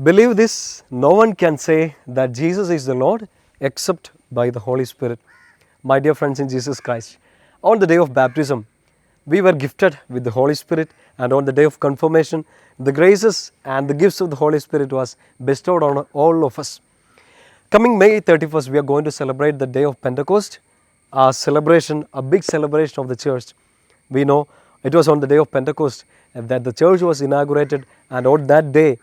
Believe this, no one can say that Jesus is the Lord except by the Holy Spirit. My dear friends in Jesus Christ, on the day of baptism, we were gifted with the Holy Spirit, and on the day of confirmation, the graces and the gifts of the Holy Spirit was bestowed on all of us. Coming May 31st, we are going to celebrate the day of Pentecost, a celebration, a big celebration of the church. We know it was on the day of Pentecost that the church was inaugurated, and on that day,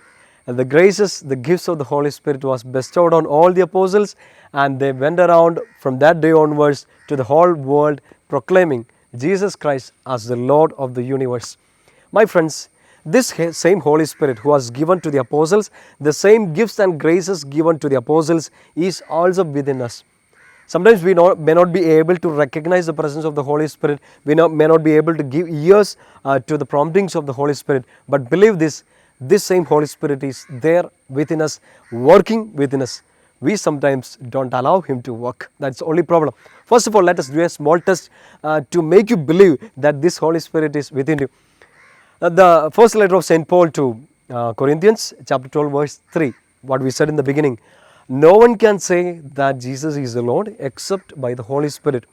the graces, the gifts of the Holy Spirit was bestowed on all the apostles, and they went around from that day onwards to the whole world proclaiming Jesus Christ as the Lord of the universe. My friends, this same Holy Spirit who was given to the apostles, the same gifts and graces given to the apostles is also within us. Sometimes we may not be able to recognize the presence of the Holy Spirit. We may not be able to give ears to the promptings of the Holy Spirit. But believe this same Holy Spirit is there within us, working within us. We sometimes don't allow Him to work. That's the only problem. First of all, let us do a small test to make you believe that this Holy Spirit is within you. The first letter of St. Paul to Corinthians, chapter 12, verse 3, what we said in the beginning. No one can say that Jesus is the Lord except by the Holy Spirit.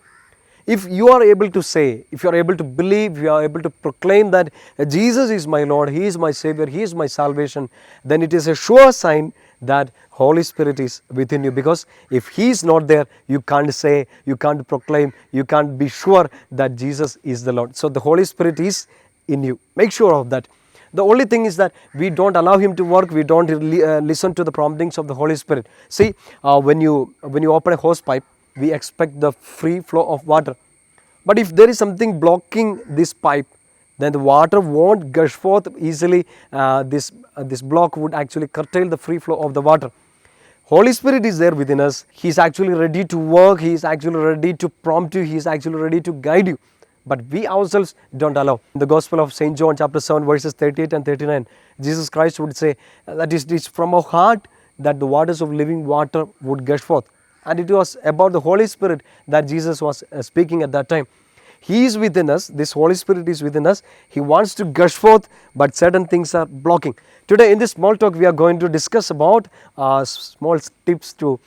If you are able to say, if you are able to believe, you are able to proclaim that Jesus is my Lord, He is my Savior, He is my salvation, then it is a sure sign that Holy Spirit is within you. Because if He is not there, you can't say, you can't proclaim, you can't be sure that Jesus is the Lord. So the Holy Spirit is in you. Make sure of that. The only thing is that we don't allow Him to work, we don't listen to the promptings of the Holy Spirit. See, when you open a hose pipe, we expect the free flow of water. But if there is something blocking this pipe, then the water won't gush forth easily. This block would actually curtail the free flow of the water. Holy Spirit is there within us. He is actually ready to work. He is actually ready to prompt you. He is actually ready to guide you. But we ourselves don't allow. In the Gospel of St. John chapter 7 verses 38 and 39, Jesus Christ would say that it is from our heart that the waters of living water would gush forth. And it was about the Holy Spirit that Jesus was speaking at that time. He is within us, this Holy Spirit is within us. He wants to gush forth, but certain things are blocking. Today in this small talk, we are going to discuss about small tips to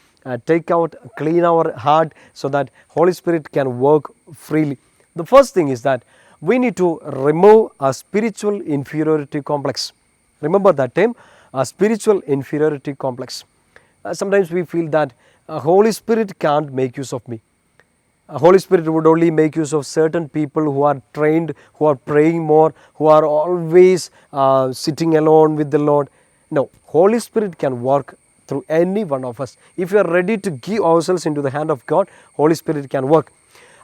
clean our heart so that Holy Spirit can work freely. The first thing is that we need to remove a spiritual inferiority complex. Remember that term, a spiritual inferiority complex. Sometimes we feel that Holy Spirit can't make use of me. Holy Spirit would only make use of certain people who are trained, who are praying more, who are always sitting alone with the Lord. No, Holy Spirit can work through any one of us. If we are ready to give ourselves into the hand of God, Holy Spirit can work.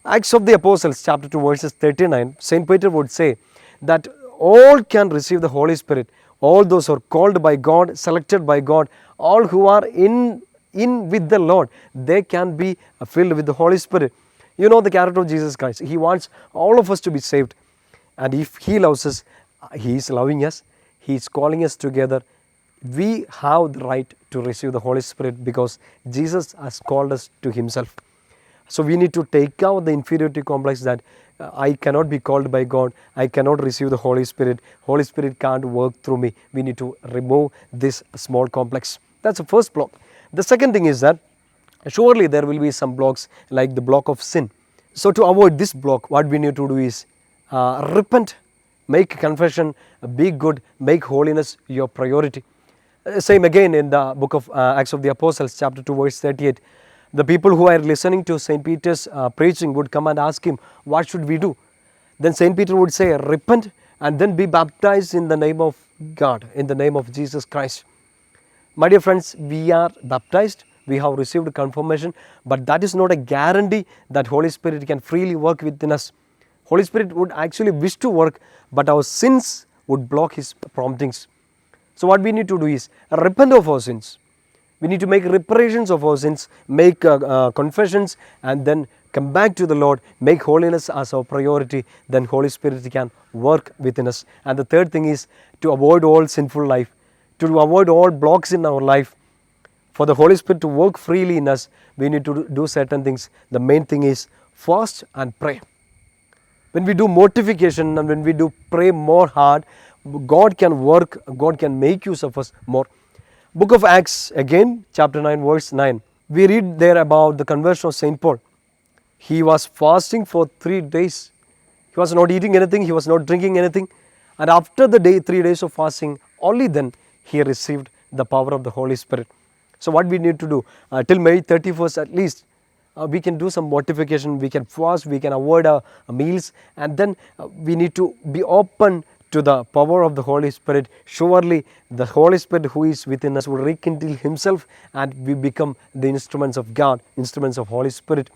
Acts of the Apostles chapter 2 verses 39, St. Peter would say that all can receive the Holy Spirit. All those who are called by God, selected by God, all who are in with the Lord, they can be filled with the Holy Spirit. You know the character of Jesus Christ. He wants all of us to be saved. And if He loves us, He is loving us, He is calling us together. We have the right to receive the Holy Spirit because Jesus has called us to Himself. So we need to take out the inferiority complex that I cannot be called by God, I cannot receive the Holy Spirit, Holy Spirit can't work through me. We need to remove this small complex. That's the first block. The second thing is that surely there will be some blocks like the block of sin. So to avoid this block, what we need to do is repent, make confession, be good, make holiness your priority. Same again in the book of Acts of the Apostles chapter 2 verse 38. The people who are listening to St. Peter's preaching would come and ask him, what should we do? Then St. Peter would say, repent and then be baptized in the name of God, in the name of Jesus Christ. My dear friends, we are baptized, we have received confirmation, but that is not a guarantee that Holy Spirit can freely work within us. Holy Spirit would actually wish to work, but our sins would block His promptings. So what we need to do is repent of our sins. We need to make reparations of our sins, make confessions, and then come back to the Lord, make holiness as our priority. Then Holy Spirit can work within us. And the third thing is to avoid all sinful life, to avoid all blocks in our life. For the Holy Spirit to work freely in us, we need to do certain things. The main thing is fast and pray. When we do mortification and when we do pray more hard, God can work, God can make use of us more. Book of Acts again, chapter 9, verse 9. We read there about the conversion of Saint Paul. He was fasting for 3 days. He was not eating anything, he was not drinking anything. And after the 3 days of fasting, only then he received the power of the Holy Spirit. So what we need to do, till May 31st at least, we can do some mortification, we can fast, we can avoid meals, and then we need to be open to the power of the Holy Spirit. Surely the Holy Spirit who is within us will rekindle himself, and we become the instruments of God, instruments of Holy Spirit.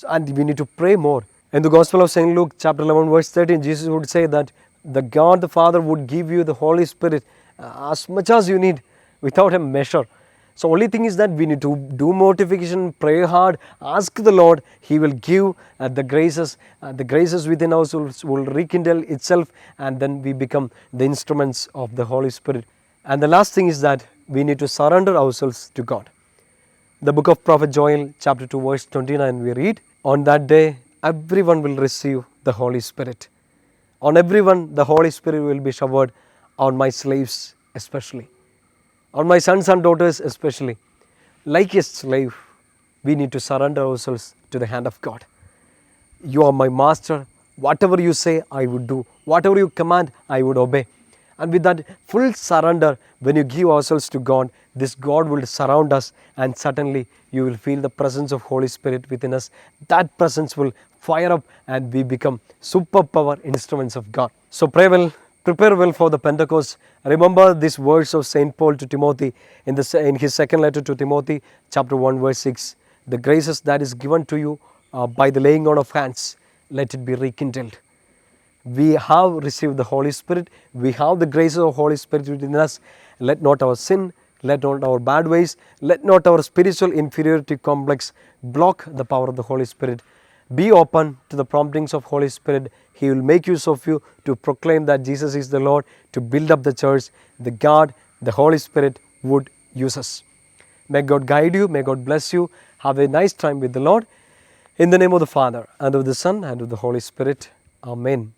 And we need to pray more. In the Gospel of St. Luke chapter 11 verse 13, Jesus would say that the God the Father would give you the Holy Spirit as much as you need without a measure. So only thing is that we need to do mortification, pray hard, ask the Lord. He will give the graces within us will rekindle itself, and then we become the instruments of the Holy Spirit. And the last thing is that we need to surrender ourselves to God. The book of Prophet Joel chapter 2 verse 29 we read, on that day everyone will receive the Holy Spirit. On everyone the Holy Spirit will be showered, on my slaves especially, on my sons and daughters especially. Like a slave, we need to surrender ourselves to the hand of God. You are my master. Whatever you say, I would do. Whatever you command, I would obey. And with that full surrender, when you give ourselves to God, this God will surround us, and suddenly you will feel the presence of Holy Spirit within us. That presence will fire up, and we become superpower instruments of God. So pray well, prepare well for the Pentecost. Remember these words of St. Paul to Timothy in his second letter to Timothy, chapter 1 verse 6. The graces that is given to you by the laying on of hands, let it be rekindled. We have received the Holy Spirit. We have the graces of Holy Spirit within us. Let not our sin, let not our bad ways, let not our spiritual inferiority complex block the power of the Holy Spirit. Be open to the promptings of Holy Spirit. He will make use of you to proclaim that Jesus is the Lord, to build up the church. The God, the Holy Spirit would use us. May God guide you. May God bless you. Have a nice time with the Lord. In the name of the Father, and of the Son, and of the Holy Spirit. Amen.